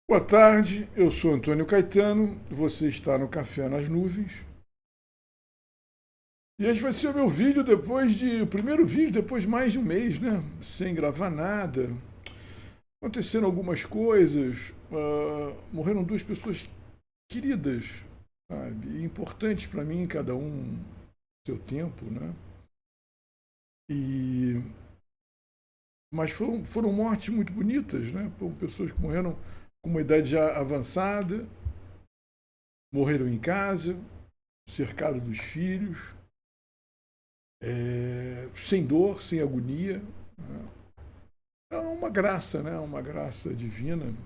Boa tarde, eu sou Antônio Caetano, você está no Café nas Nuvens. E esse vai ser o meu vídeo o primeiro vídeo depois de mais de um mês, né? Sem gravar nada. Aconteceram algumas coisas, morreram duas pessoas queridas, sabe? E importantes para mim, cada um seu tempo, né? E mas foram mortes muito bonitas, né? Foram pessoas que morreram com uma idade já avançada, morreram em casa, cercado dos filhos, sem dor, sem agonia. Né? É uma graça, né? Uma graça divina, né?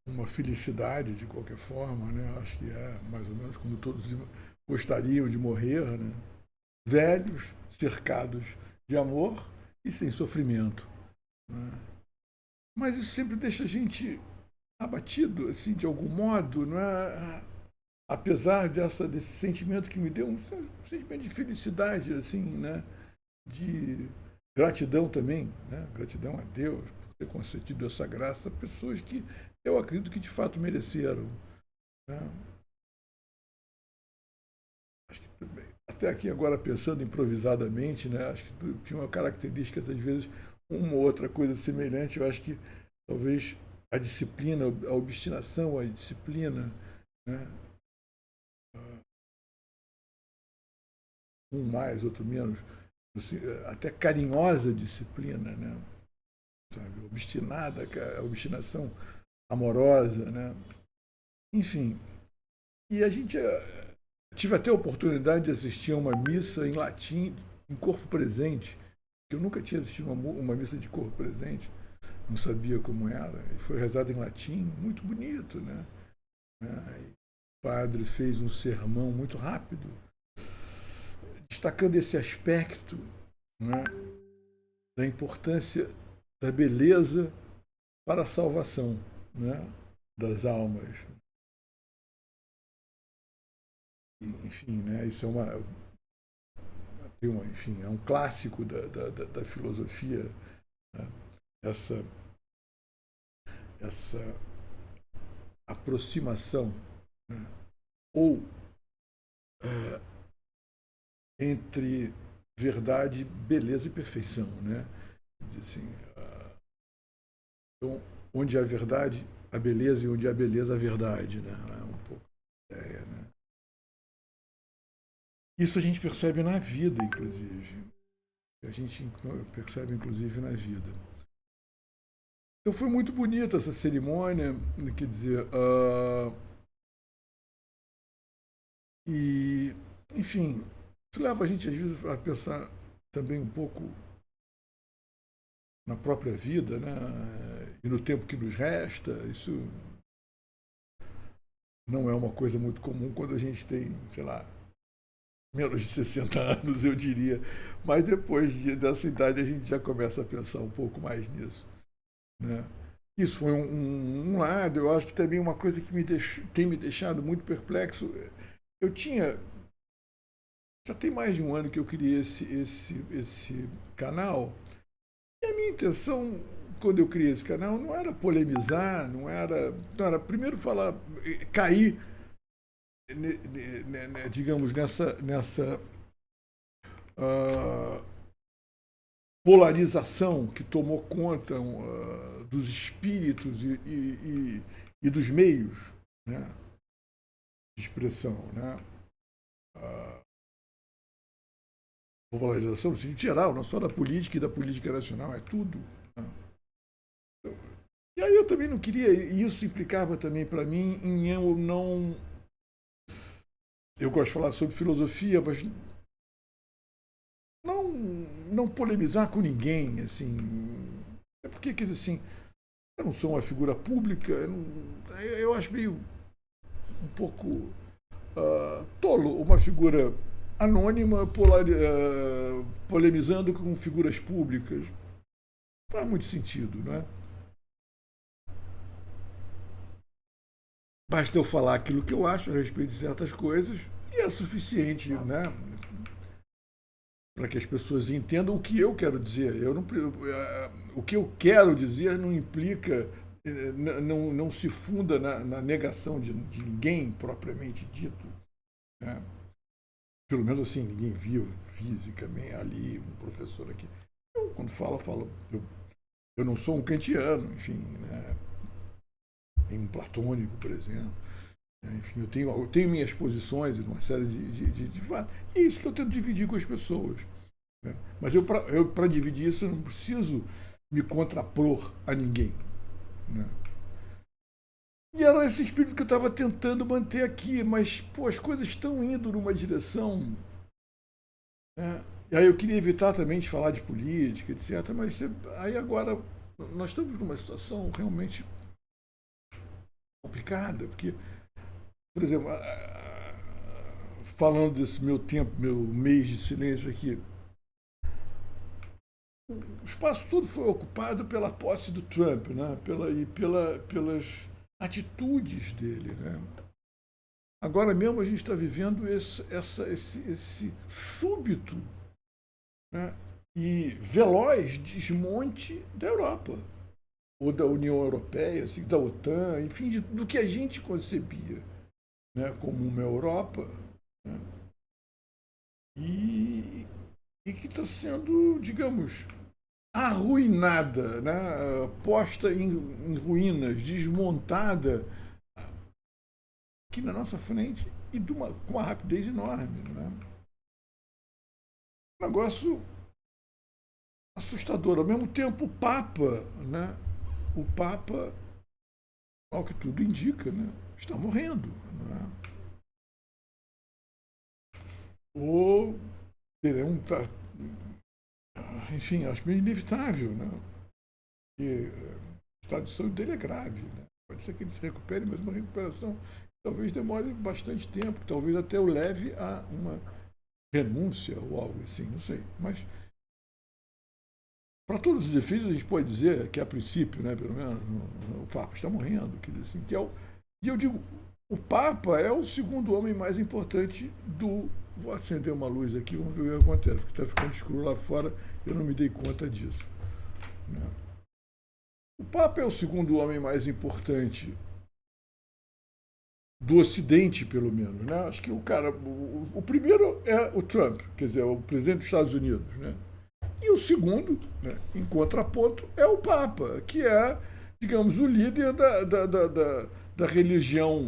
Uma felicidade de qualquer forma, né? Acho que é mais ou menos como todos gostariam de morrer, né? Velhos, cercados de amor e sem sofrimento. Né? Mas isso sempre deixa a gente abatido, assim, de algum modo, não é? Apesar desse sentimento que me deu, um sentimento de felicidade, assim, né? De gratidão também, né? Gratidão a Deus por ter concedido essa graça a pessoas que eu acredito que de fato mereceram. Né? Acho que até aqui agora pensando improvisadamente, né? Acho que tinha uma característica, às vezes, uma ou outra coisa semelhante. Eu acho que talvez a disciplina, a obstinação, a disciplina, né? Um mais, outro menos, até carinhosa disciplina, né? Sabe? Obstinada, a obstinação amorosa, né? Enfim, e a gente tive até a oportunidade de assistir a uma missa em latim, em corpo presente, que eu nunca tinha assistido uma missa de corpo presente, não sabia como era, e foi rezada em latim, muito bonito, né? O padre fez um sermão muito rápido, destacando esse aspecto, né, da importância da beleza para a salvação, né, das almas. Enfim, né, isso enfim, é um clássico da filosofia, né, essa, essa aproximação, né, ou entre verdade, beleza e perfeição, né? Assim, então, onde há verdade, a beleza, e onde há beleza, a verdade, né? É um pouco a ideia, né? Isso a gente percebe na vida, inclusive. A gente percebe, inclusive, na vida. Então foi muito bonita essa cerimônia, quer dizer, e, enfim, isso leva a gente, às vezes, a pensar também um pouco na própria vida, né? E no tempo que nos resta. Isso não é uma coisa muito comum quando a gente tem, sei lá, menos de 60 anos, eu diria. Mas dessa idade a gente já começa a pensar um pouco mais nisso. Né? Isso foi um lado. Eu acho que também uma coisa que tem me deixado muito perplexo. Eu tinha. Já tem mais de um ano que eu criei esse canal. E a minha intenção, quando eu criei esse canal, não era polemizar, não era primeiro falar, cair, digamos, nessa uh, polarização que tomou conta dos espíritos e dos meios, né, de expressão. Né? Uh, Polarização no sentido geral, não só da política e da política nacional, é tudo. Né? E aí eu também não queria, e isso implicava também para mim em eu não. Eu gosto de falar sobre filosofia, mas não, não polemizar com ninguém, assim. É porque, quer dizer assim, eu não sou uma figura pública, eu acho meio um pouco tolo uma figura anônima polemizando com figuras públicas. Não faz muito sentido, não é? Basta eu falar aquilo que eu acho a respeito de certas coisas e é suficiente, né? para que as pessoas entendam o que eu quero dizer. Eu não, o que eu quero dizer não implica, não se funda na negação de ninguém propriamente dito. Né? Pelo menos assim, ninguém viu fisicamente ali, um professor aqui. Eu, quando falo, eu não sou um kantiano, enfim, né? Nem um platônico, por exemplo. Enfim, eu tenho minhas posições em uma série de fatos. E é isso que eu tento dividir com as pessoas. Né? Mas para dividir isso, eu não preciso me contrapor a ninguém. Né? E era esse espírito que eu estava tentando manter aqui, mas pô, as coisas estão indo numa direção. Né? E aí eu queria evitar também de falar de política, etc. Mas aí agora nós estamos numa situação realmente complicada, porque, por exemplo, falando desse meu tempo, meu mês de silêncio aqui, o espaço todo foi ocupado pela posse do Trump, né? Pelas atitudes dele. Né? Agora mesmo a gente está vivendo esse súbito, né? E veloz desmonte da Europa, ou da União Europeia, assim, da OTAN, enfim, do que a gente concebia, né? Como uma Europa. Né? E que está sendo, digamos, arruinada, né? Posta em ruínas, desmontada aqui na nossa frente e com uma rapidez enorme. Né? Um negócio assustador. Ao mesmo tempo, o Papa, ao que tudo indica, né? Está morrendo. Né? Ou teremos, enfim, acho meio inevitável. Né? E o estado de saúde dele é grave. Né? Pode ser que ele se recupere, mas uma recuperação talvez demore bastante tempo, talvez até o leve a uma renúncia ou algo assim, não sei. Mas, para todos os efeitos, a gente pode dizer que, a princípio, né, pelo menos, o Papa está morrendo. Quer dizer, assim, e eu digo, o Papa é o segundo homem mais importante do. Vou acender uma luz aqui, vamos ver o que acontece, porque está ficando escuro lá fora, eu não me dei conta disso. Né? O Papa é o segundo homem mais importante do Ocidente, pelo menos. Né? Acho que o primeiro é o Trump, quer dizer, o presidente dos Estados Unidos. Né? E o segundo, né, em contraponto, é o Papa, que é, digamos, o líder da religião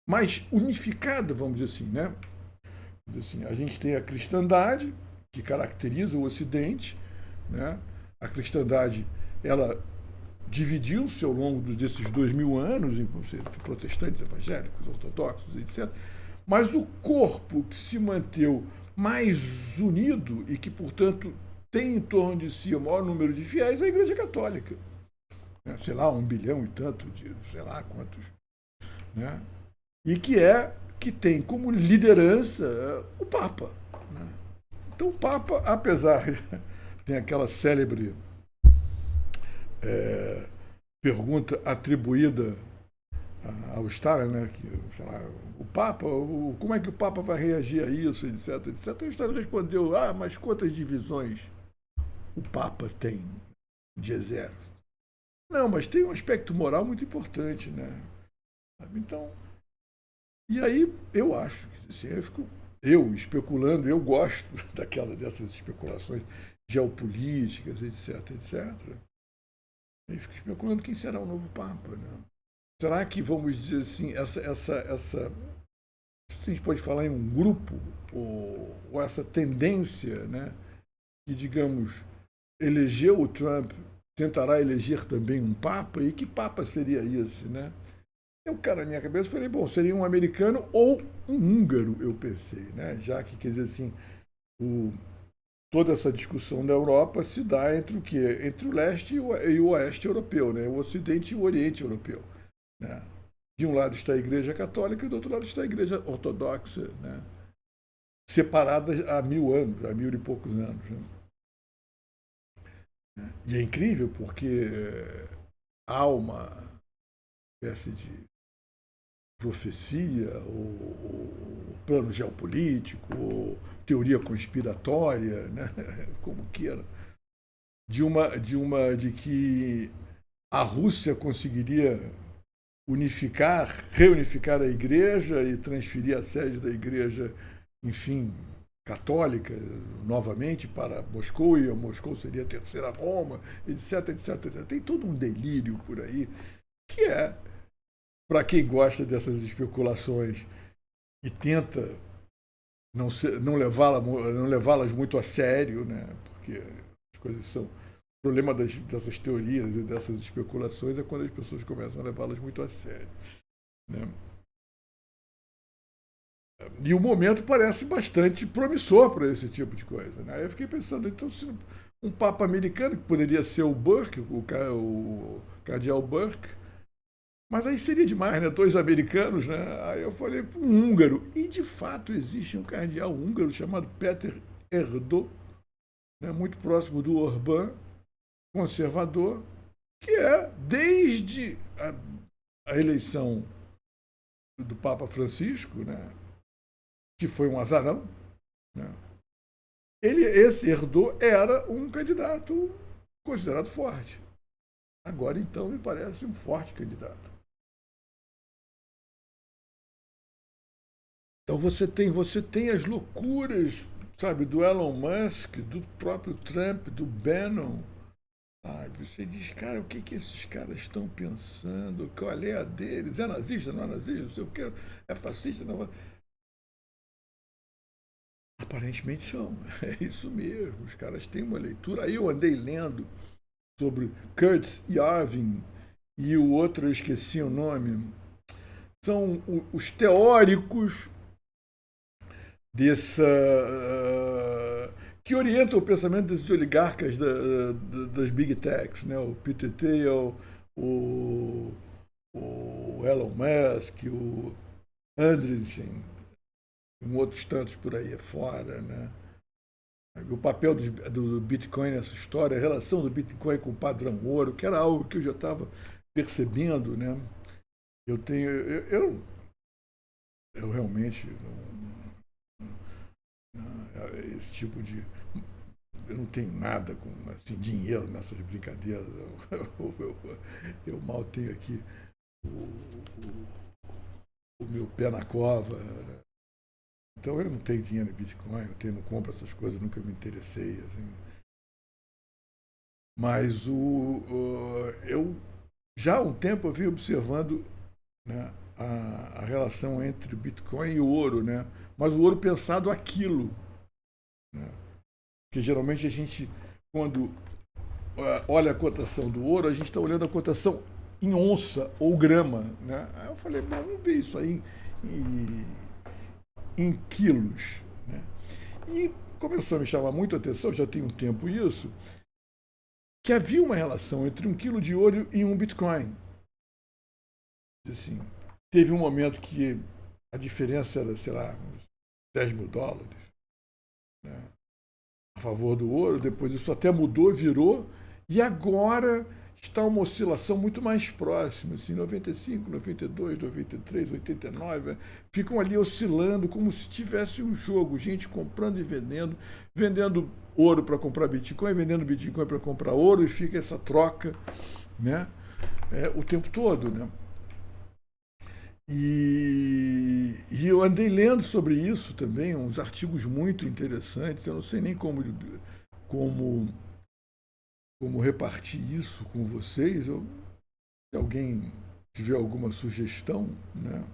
mais unificada, vamos dizer assim. Né? Assim, a gente tem a cristandade, que caracteriza o Ocidente. Né? A cristandade, ela dividiu-se ao longo desses 2000 anos em protestantes, evangélicos, ortodoxos, etc. Mas o corpo que se manteve mais unido e que, portanto, tem em torno de si o maior número de fiéis é a Igreja Católica. Né? Sei lá, 1 bilhão e tanto de sei lá quantos. Né? E que tem como liderança o Papa. Né? Então o Papa, apesar de tem aquela célebre pergunta atribuída ao Stalin, né, que, sei lá, o Papa, como é que o Papa vai reagir a isso, etc, etc. E o Stalin respondeu, mas quantas divisões o Papa tem de exército? Não, mas tem um aspecto moral muito importante, né? Então, e aí eu acho, assim, eu especulando, eu gosto dessas especulações geopolíticas, etc, etc. Eu fico especulando quem será o novo Papa, né? Será que, vamos dizer assim, se a gente pode falar em um grupo, ou essa tendência, né, que, digamos, elegeu o Trump, tentará eleger também um Papa, e que Papa seria esse, né? Eu, cara, na minha cabeça, falei, bom, seria um americano ou um húngaro, eu pensei, né? Já que, quer dizer assim, toda essa discussão na Europa se dá entre o quê? Entre o leste e o oeste europeu, né? O ocidente e o oriente europeu. Né? De um lado está a Igreja Católica e do outro lado está a Igreja Ortodoxa, né? Separadas há 1000 anos, há 1000 e poucos anos. Né? E é incrível porque há uma espécie de profecia, ou plano geopolítico, ou teoria conspiratória, né? Como queira, de que a Rússia conseguiria reunificar a igreja e transferir a sede da igreja, enfim, católica, novamente para Moscou, e a Moscou seria a terceira Roma, etc, etc, etc. Tem todo um delírio por aí, que é, para quem gosta dessas especulações e tenta não levá-las muito a sério, né? Porque as coisas são. O problema dessas teorias e dessas especulações é quando as pessoas começam a levá-las muito a sério, né? E o momento parece bastante promissor para esse tipo de coisa, né? Aí eu fiquei pensando, então, se um Papa americano, que poderia ser o Burke, o Cardeal Burke, mas aí seria demais, né? Dois americanos, né? Aí eu falei, um húngaro. E de fato existe um cardeal húngaro chamado Péter Erdő, né? Muito próximo do Orbán, conservador, que é, desde a eleição do Papa Francisco, né? Que foi um azarão, né? Esse Erdő era um candidato considerado forte. Agora, então, me parece um forte candidato. Então você tem as loucuras, sabe, do Elon Musk, do próprio Trump, do Bannon, sabe? Você diz, cara, o que que esses caras estão pensando? Qual é a deles? É nazista, não é nazista? Não sei o que, é fascista, não é. Aparentemente são, é isso mesmo. Os caras têm uma leitura. Aí eu andei lendo sobre Kurtz Yarvin e o outro, eu esqueci o nome. São os teóricos dessa. Que orientam o pensamento desses oligarcas das Big Techs, né? O Peter Thiel, o, o Elon Musk, o Andreessen, e outros tantos por aí fora, né? O papel do Bitcoin nessa história, a relação do Bitcoin com o padrão ouro, que era algo que eu já estava percebendo, né? Eu realmente esse tipo de. Eu não tenho nada com assim, dinheiro nessas brincadeiras. Eu mal tenho aqui o meu pé na cova, né? Então eu não tenho dinheiro em Bitcoin, não compro essas coisas, nunca me interessei. Assim. Mas eu já há um tempo eu vim observando, né, a relação entre Bitcoin e o ouro, né? Mas o ouro pensado aquilo. Né? Porque geralmente a gente, quando olha a cotação do ouro, a gente está olhando a cotação em onça ou grama. Né? Aí eu falei, bom, vamos ver isso aí em quilos. Né? E começou a me chamar muito a atenção, já tem um tempo isso, que havia uma relação entre um quilo de ouro e um Bitcoin. Assim, teve um momento que a diferença era, sei lá, uns $10.000, né, a favor do ouro, depois isso até mudou, virou, e agora está uma oscilação muito mais próxima, assim, 95, 92, 93, 89, ficam ali oscilando como se tivesse um jogo, gente comprando e vendendo ouro para comprar Bitcoin, vendendo Bitcoin para comprar ouro, e fica essa troca, né, o tempo todo, né? E eu andei lendo sobre isso também, uns artigos muito interessantes. Eu não sei nem como, como repartir isso com vocês. Se alguém tiver alguma sugestão, né,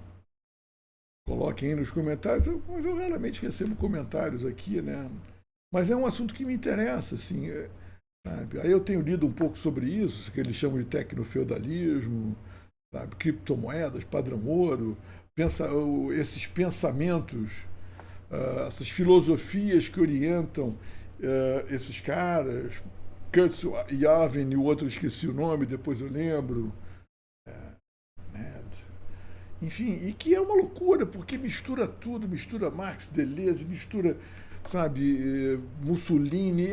coloquem aí nos comentários. Mas eu raramente recebo comentários aqui, né? Mas é um assunto que me interessa, assim. Sabe? Aí eu tenho lido um pouco sobre isso, que eles chamam de tecnofeudalismo, sabe? Criptomoedas, padrão ouro, esses pensamentos, essas filosofias que orientam esses caras. Kurtz Yarvin e o outro esqueci o nome, depois eu lembro. Ned. Enfim, e que é uma loucura, porque mistura tudo, mistura Marx, Deleuze, mistura, sabe, Mussolini,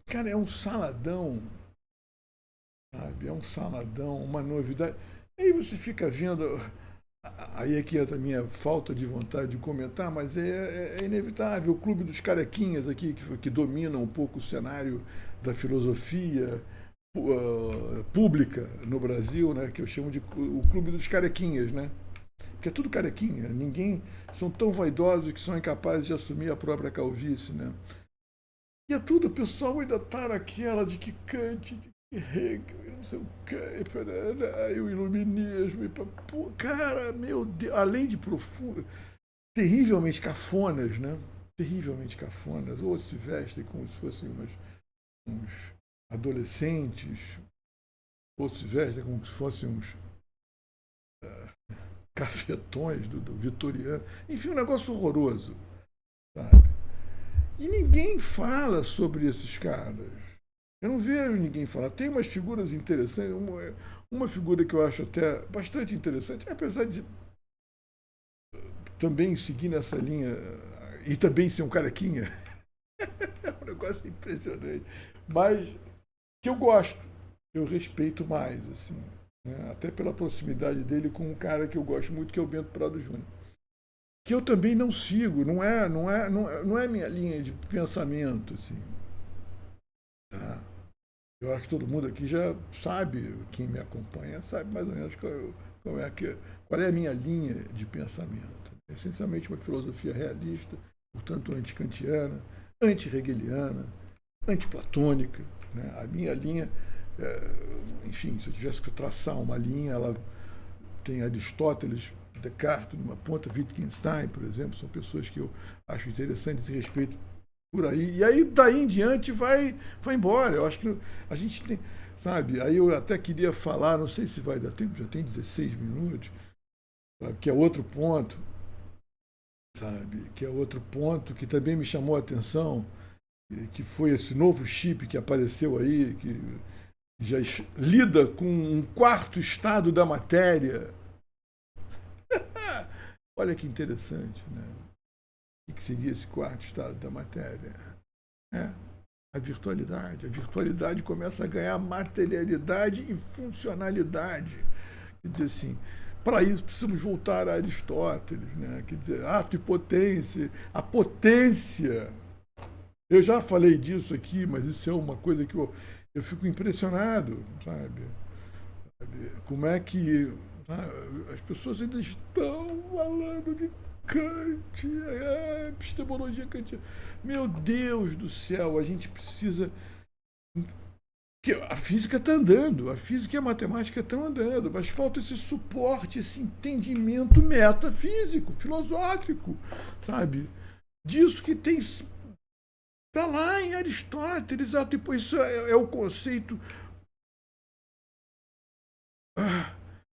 cara, é um saladão, sabe, é um saladão, uma novidade. Aí você fica vendo aí é que entra a minha falta de vontade de comentar, mas é inevitável. O clube dos carequinhas aqui, que domina um pouco o cenário da filosofia pública no Brasil, né, que eu chamo de o clube dos carequinhas, né? Porque é tudo carequinha, ninguém são tão vaidosos que são incapazes de assumir a própria calvície, né? E é tudo, o pessoal ainda tá naquela de que Kant, de que Hegel, não sei o que, e o iluminismo, e, pô, cara, meu Deus, além de profundo, terrivelmente cafonas, né? Terrivelmente cafonas, ou se vestem como se fossem uns adolescentes, ou se vestem como se fossem uns cafetões do vitoriano, enfim, um negócio horroroso, sabe? E ninguém fala sobre esses caras. Eu não vejo ninguém falar. Tem umas figuras interessantes, uma figura que eu acho até bastante interessante, apesar de também seguir nessa linha e também ser um carequinha. É um negócio impressionante. Mas que eu gosto, eu respeito mais, assim, né? Até pela proximidade dele com um cara que eu gosto muito, que é o Bento Prado Júnior. Que eu também não sigo, não é minha linha de pensamento, assim. Tá? Eu acho que todo mundo aqui já sabe, quem me acompanha, sabe mais ou menos qual é a minha linha de pensamento. É essencialmente uma filosofia realista, portanto anti-kantiana, anti-hegeliana, anti-platônica. Né? A minha linha, enfim, se eu tivesse que traçar uma linha, ela tem Aristóteles, Descartes numa ponta, Wittgenstein, por exemplo, são pessoas que eu acho interessantes e respeito por aí. E aí, daí em diante, vai embora. Eu acho que a gente tem, sabe? Aí eu até queria falar, não sei se vai dar tempo, já tem 16 minutos, sabe? Que é outro ponto, sabe? Que é outro ponto que também me chamou a atenção, que foi esse novo chip que apareceu aí, que já lida com um quarto estado da matéria. Olha que interessante, né? O que seria esse quarto estado da matéria? É a virtualidade. A virtualidade começa a ganhar materialidade e funcionalidade. Quer dizer assim, para isso precisamos voltar a Aristóteles, né? Quer dizer, ato e potência. A potência. Eu já falei disso aqui, mas isso é uma coisa que eu fico impressionado, sabe? Como é que as pessoas ainda estão falando de Kant, epistemologia kantiana. Meu Deus do céu, a gente precisa. A física está andando, a física e a matemática estão andando, mas falta esse suporte, esse entendimento metafísico, filosófico, sabe? Disso que tem. Está lá em Aristóteles, isso é o conceito.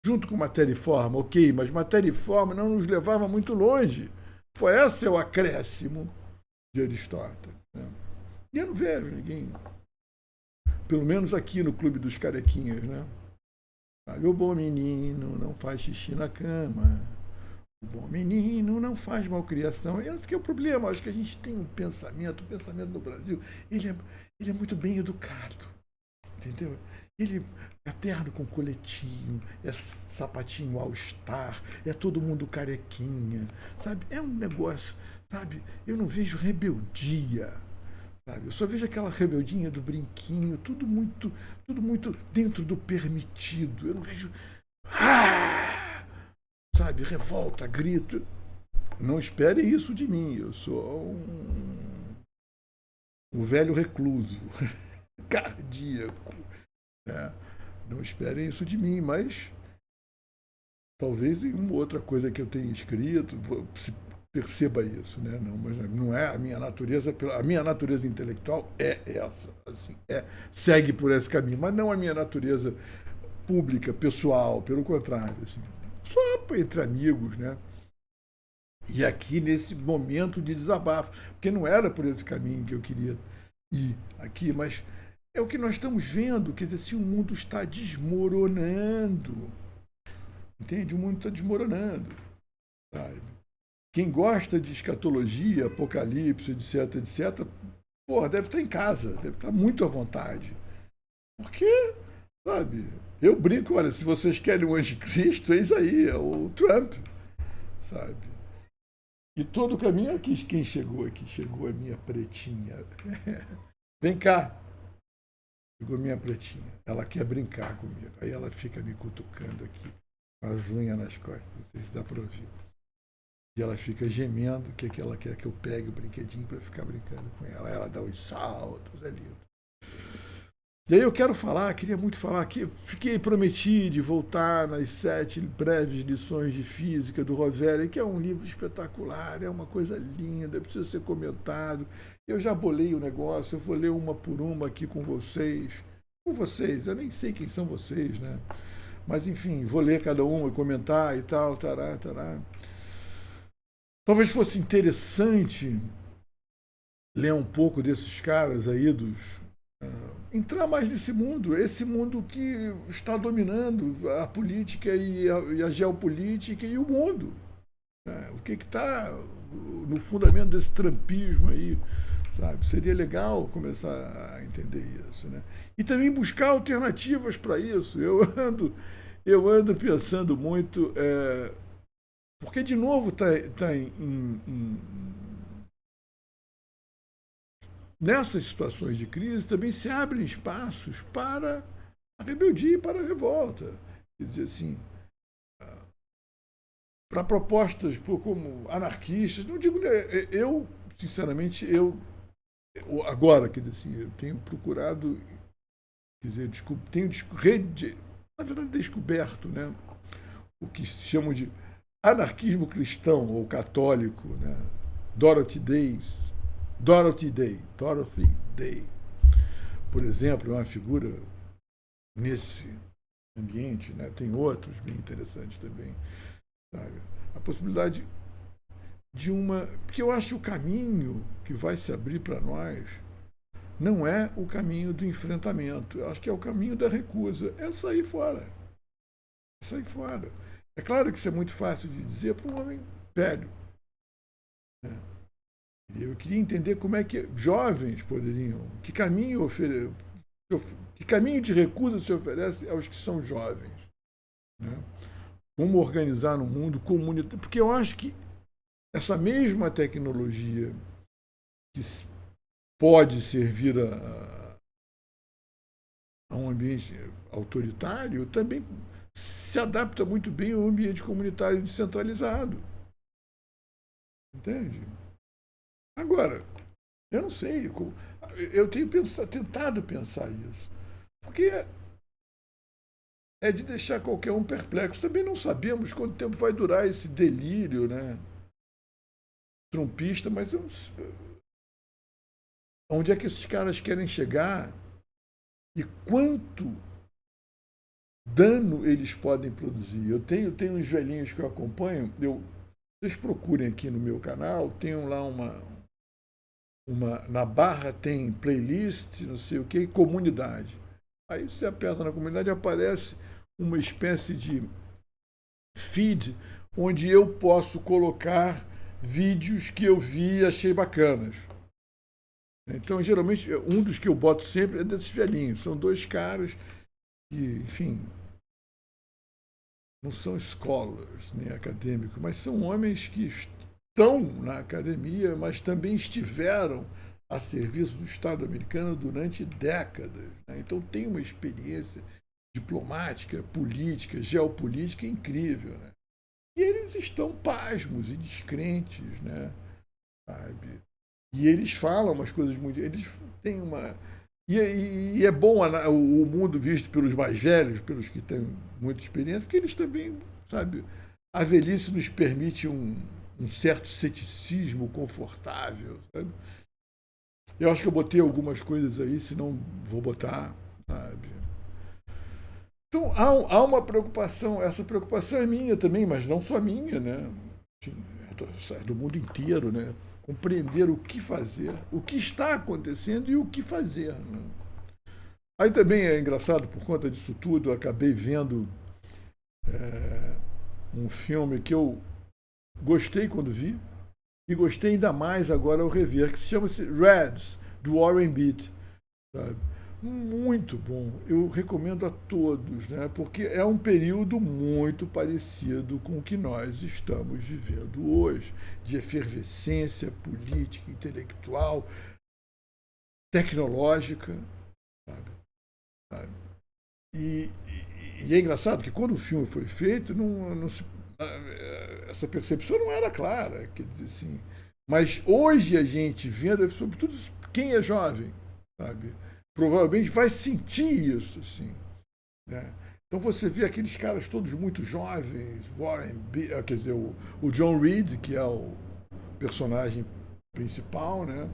Junto com matéria e forma, ok, mas matéria e forma não nos levava muito longe. Foi esse o acréscimo de Aristóteles. Né? E eu não vejo ninguém, pelo menos aqui no Clube dos Carequinhas, né? O bom menino não faz xixi na cama. O bom menino não faz malcriação. Esse que é o problema. Acho que a gente tem um pensamento, o pensamento no Brasil, ele é muito bem educado. Entendeu? Ele é terno com coletinho, é sapatinho all-star, é todo mundo carequinha, sabe? É um negócio, sabe? Eu não vejo rebeldia, sabe? Eu só vejo aquela rebeldinha do brinquinho, tudo muito dentro do permitido. Eu não vejo, sabe? Revolta, grito. Não espere isso de mim. Eu sou um velho recluso, cardíaco. Né? Não esperem isso de mim, mas talvez em uma outra coisa que eu tenha escrito se perceba isso, né? Não, mas não é a minha natureza, a minha natureza intelectual é essa, assim, segue por esse caminho, mas não a minha natureza pública, pessoal, pelo contrário, assim, só entre amigos, né? E aqui nesse momento de desabafo, porque não era por esse caminho que eu queria ir aqui, mas é o que nós estamos vendo, quer dizer, se o mundo está desmoronando, entende? O mundo está desmoronando, sabe? Quem gosta de escatologia, apocalipse, etc, etc, porra, deve estar em casa, deve estar muito à vontade. Porque sabe? Eu brinco, olha, se vocês querem um anticristo, eis aí, é o Trump, sabe? E todo o caminho aqui, quem chegou aqui? Chegou a minha pretinha. Vem cá, chegou a minha pretinha. Ela quer brincar comigo. Aí ela fica me cutucando aqui, com as unhas nas costas, não sei se dá para ouvir. E ela fica gemendo que ela quer que eu pegue o brinquedinho para ficar brincando com ela. Ela dá uns saltos, é lindo. E aí eu queria muito falar que prometi de voltar nas 7 breves lições de física do Rovelli, que é um livro espetacular, é uma coisa linda, precisa ser comentado. Eu já bolei o negócio, eu vou ler uma por uma aqui com vocês. Com vocês, eu nem sei quem são vocês, né? Mas enfim, vou ler cada uma e comentar e tal, tará, tará. Talvez fosse interessante ler um pouco desses caras aí entrar mais nesse mundo, esse mundo que está dominando a política e a geopolítica e o mundo. Né? O que está no fundamento desse trumpismo aí, sabe? Seria legal começar a entender isso, né? E também buscar alternativas para isso. Eu ando pensando muito, porque de novo está nessas situações de crise também se abrem espaços para a rebeldia e para a revolta. Quer dizer assim, para propostas como anarquistas, não digo, eu, sinceramente, agora, quer dizer assim, eu tenho procurado, quer dizer, tenho na verdade descoberto, né, o que se chama de anarquismo cristão ou católico, né, Dorothy Day, por exemplo, é uma figura nesse ambiente, né? Tem outros bem interessantes também, sabe? A possibilidade de porque eu acho que o caminho que vai se abrir para nós não é o caminho do enfrentamento, eu acho que é o caminho da recusa, é sair fora. É sair fora. É claro que isso é muito fácil de dizer para um homem velho, né? Eu queria entender como é que jovens poderiam, que caminho de recusa se oferece aos que são jovens, né? Como organizar no mundo comunitário, porque eu acho que essa mesma tecnologia que pode servir a um ambiente autoritário também se adapta muito bem ao ambiente comunitário descentralizado, entende? Agora, eu não sei, eu tenho tentado pensar isso. Porque é de deixar qualquer um perplexo. Também não sabemos quanto tempo vai durar esse delírio, né, trumpista, mas onde é que esses caras querem chegar e quanto dano eles podem produzir. Eu tenho uns velhinhos que eu acompanho, vocês procurem aqui no meu canal, tenho lá na barra tem playlist, não sei o que, comunidade. Aí você aperta na comunidade, aparece uma espécie de feed onde eu posso colocar vídeos que eu vi e achei bacanas. Então, geralmente, um dos que eu boto sempre é desses velhinhos. São dois caras que, enfim, não são scholars nem acadêmicos, mas são homens que estão na academia, mas também estiveram a serviço do Estado americano durante décadas, né? Então tem uma experiência diplomática, política, geopolítica incrível, né? E eles estão pasmos e descrentes, né? Sabe? E eles falam umas coisas muito. Eles têm uma. E é bom o mundo visto pelos mais velhos, pelos que têm muita experiência, porque eles também, sabe, a velhice nos permite um certo ceticismo confortável, sabe? Eu acho que eu botei algumas coisas aí, se não vou botar, sabe? Então há uma preocupação, essa preocupação é minha também, mas não só minha, né? Enfim, é do mundo inteiro, né? Compreender o que fazer, o que está acontecendo e o que fazer, né? Aí também é engraçado, por conta disso tudo, eu acabei vendo um filme que eu gostei quando vi, e gostei ainda mais agora ao rever, que se chama-se Reds, do Warren Beatty, sabe? Muito bom. Eu recomendo a todos, né? Porque é um período muito parecido com o que nós estamos vivendo hoje, de efervescência política, intelectual, tecnológica, sabe? Sabe? E é engraçado que quando o filme foi feito, essa percepção não era clara, quer dizer assim. Mas hoje a gente vendo, sobretudo quem é jovem, sabe? Provavelmente vai sentir isso, assim, né? Então você vê aqueles caras todos muito jovens, quer dizer, o John Reed, que é o personagem principal, né?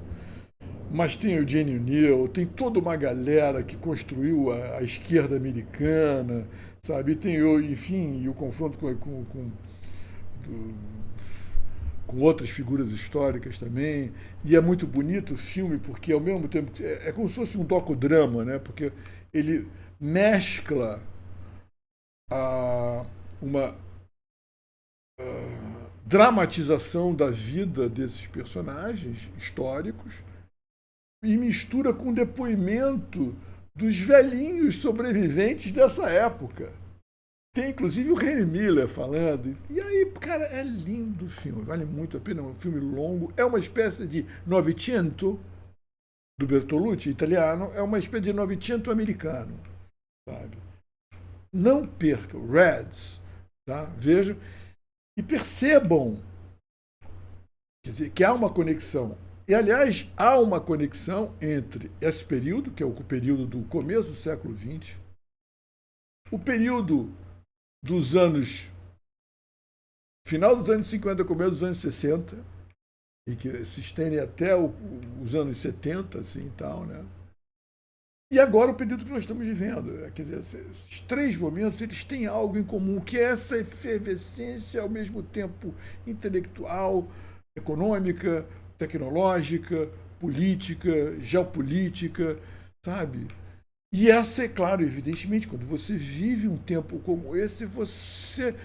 Mas tem o Jenny Neal, tem toda uma galera que construiu a esquerda americana, sabe? E tem, enfim, e o confronto do, com outras figuras históricas também. E é muito bonito o filme, porque ao mesmo tempo é como se fosse um docudrama, né? Porque ele mescla a, uma dramatização da vida desses personagens históricos e mistura com o depoimento dos velhinhos sobreviventes dessa época. Tem inclusive o Henry Miller falando. E aí, cara, é lindo o filme, vale muito a pena. É um filme longo, é uma espécie de Novecento do Bertolucci, italiano, é uma espécie de Novecento americano, sabe? Não percam, Reds, tá? Vejam e percebam, quer dizer, que há uma conexão. E, aliás, há uma conexão entre esse período, que é o período do começo do século XX, o período dos anos final dos anos 50, começo dos anos 60, e que se estende até os anos 70, assim e tal, né? E agora o período que nós estamos vivendo. Quer dizer, esses três momentos eles têm algo em comum, que é essa efervescência ao mesmo tempo intelectual, econômica, tecnológica, política, geopolítica, sabe? E essa, é claro, evidentemente, quando você vive um tempo como esse, você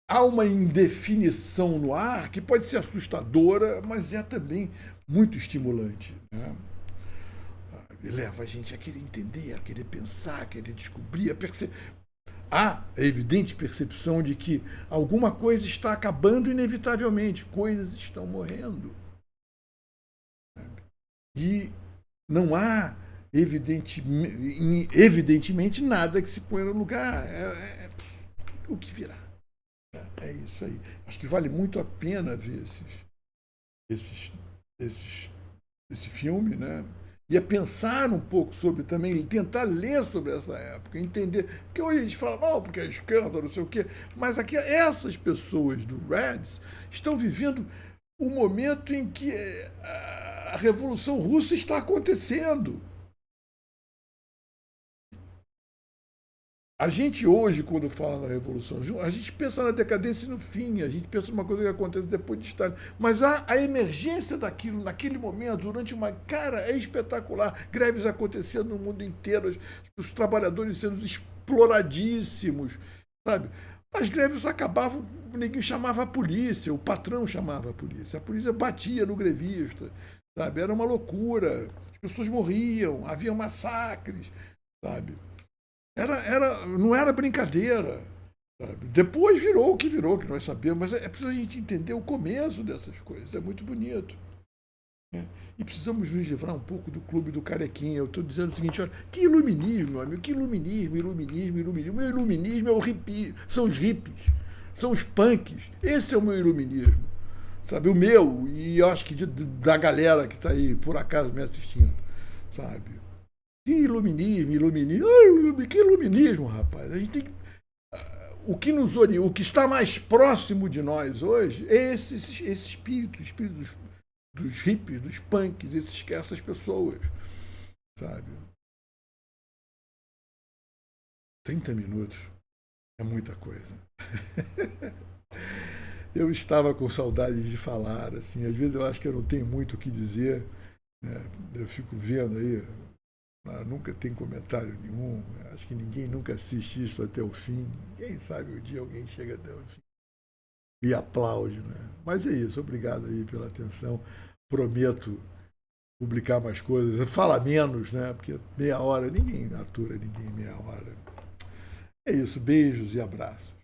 há uma indefinição no ar que pode ser assustadora, mas é também muito estimulante, né? Leva a gente a querer entender, a querer pensar, a querer descobrir, há a evidente percepção de que alguma coisa está acabando inevitavelmente, coisas estão morrendo. E não há, evidentemente, nada que se ponha no lugar. O que virá? É isso aí. Acho que vale muito a pena ver esses, esses, esse filme, né? E é pensar um pouco sobre também, tentar ler sobre essa época, entender. Porque hoje a gente fala, não, porque a esquerda, não sei o quê. Mas aqui, essas pessoas do Reds estão vivendo o momento em que a Revolução Russa está acontecendo. A gente hoje, quando fala na Revolução, a gente pensa na decadência e no fim, a gente pensa numa coisa que acontece depois de Stalin. Mas a emergência daquilo, naquele momento, durante uma. Cara, é espetacular. Greves acontecendo no mundo inteiro, os trabalhadores sendo exploradíssimos, sabe? As greves acabavam, ninguém chamava a polícia, o patrão chamava a polícia batia no grevista, sabe? Era uma loucura, as pessoas morriam, havia massacres, sabe? Não era brincadeira. Sabe? Depois virou o que virou, que nós sabemos, mas é preciso a gente entender o começo dessas coisas. É muito bonito. Né? E precisamos nos livrar um pouco do clube do carequinha. Eu estou dizendo o seguinte: olha, que iluminismo, meu amigo, que iluminismo, iluminismo, iluminismo. Meu iluminismo é o hippie, são os hippies, são os punks. Esse é o meu iluminismo. Sabe? O meu, e eu acho que da galera que está aí, por acaso, me assistindo. Sabe? Que iluminismo, iluminismo. Que iluminismo, rapaz. A gente tem que. O que está mais próximo de nós hoje é esse espírito, o espírito dos hippies, dos punks, essas pessoas, sabe? 30 minutos é muita coisa. Eu estava com saudade de falar, assim, às vezes eu acho que eu não tenho muito o que dizer, né? Eu fico vendo aí, nunca tem comentário nenhum, acho que ninguém nunca assiste isso até o fim. Quem sabe o dia alguém chega até o fim e aplaude, né? Mas é isso, obrigado aí pela atenção. Prometo publicar mais coisas, fala menos, né? Porque meia hora, ninguém atura ninguém meia hora. É isso, beijos e abraços.